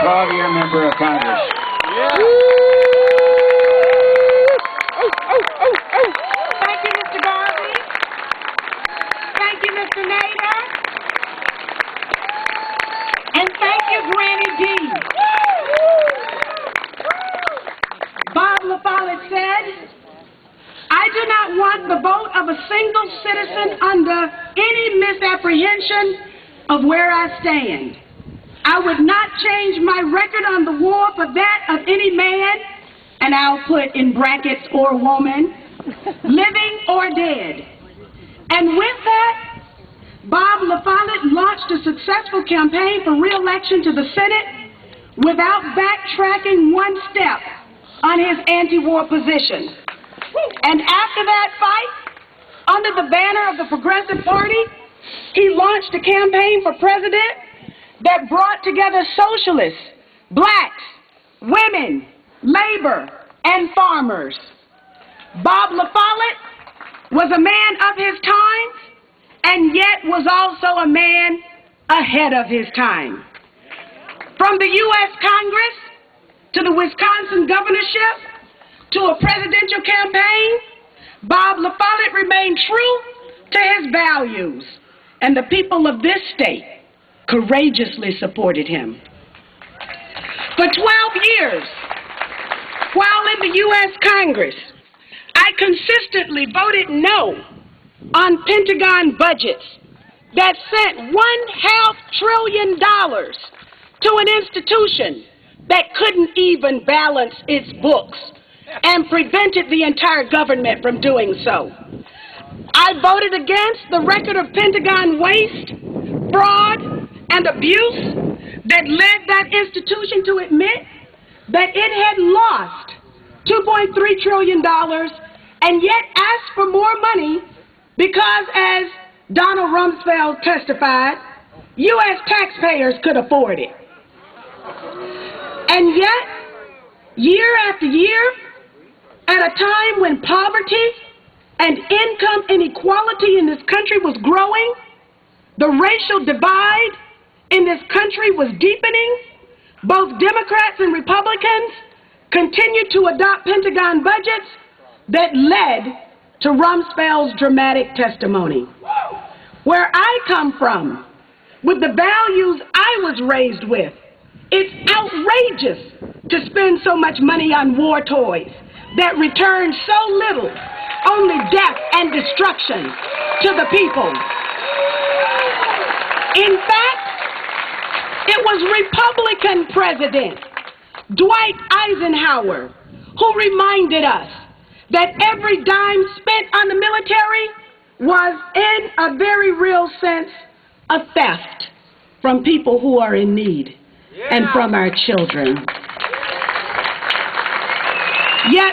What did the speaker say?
12-year member of Congress. Yeah. Thank you, Mr. Garvey. Thank you, Mr. Nader. And thank you, Granny D. Bob LaFollette said, I do not want the vote of a single citizen under any misapprehension of where I stand. I would not change my record on the war for that of any man, and I'll put in brackets or woman, living or dead. And with that, Bob LaFollette launched a successful campaign for re-election to the Senate without backtracking one step on his anti-war position. And after that fight, under the banner of the Progressive Party, he launched a campaign for president that brought together socialists, blacks, women, labor, and farmers. Bob LaFollette was a man of his times, and yet was also a man ahead of his time. From the U.S. Congress to the Wisconsin governorship to a presidential campaign, Bob LaFollette remained true to his values, and the people of this state courageously supported him. For 12 years, while in the U.S. Congress, I consistently voted no on Pentagon budgets that sent $1/2 trillion to an institution that couldn't even balance its books and prevented the entire government from doing so. I voted against the record of Pentagon waste, fraud, and abuse that led that institution to admit that it had lost $2.3 trillion and yet asked for more money because, as Donald Rumsfeld testified, U.S. taxpayers could afford it. And yet, year after year, at a time when poverty and income inequality in this country was growing, the racial divide in this country was deepening, both Democrats and Republicans continued to adopt Pentagon budgets that led to Rumsfeld's dramatic testimony. Where I come from, with the values I was raised with, it's outrageous to spend so much money on war toys that return so little, only death and destruction to the people. In fact, it was Republican President Dwight Eisenhower who reminded us that every dime spent on the military was, in a very real sense, a theft from people who are in need and from our children. Yet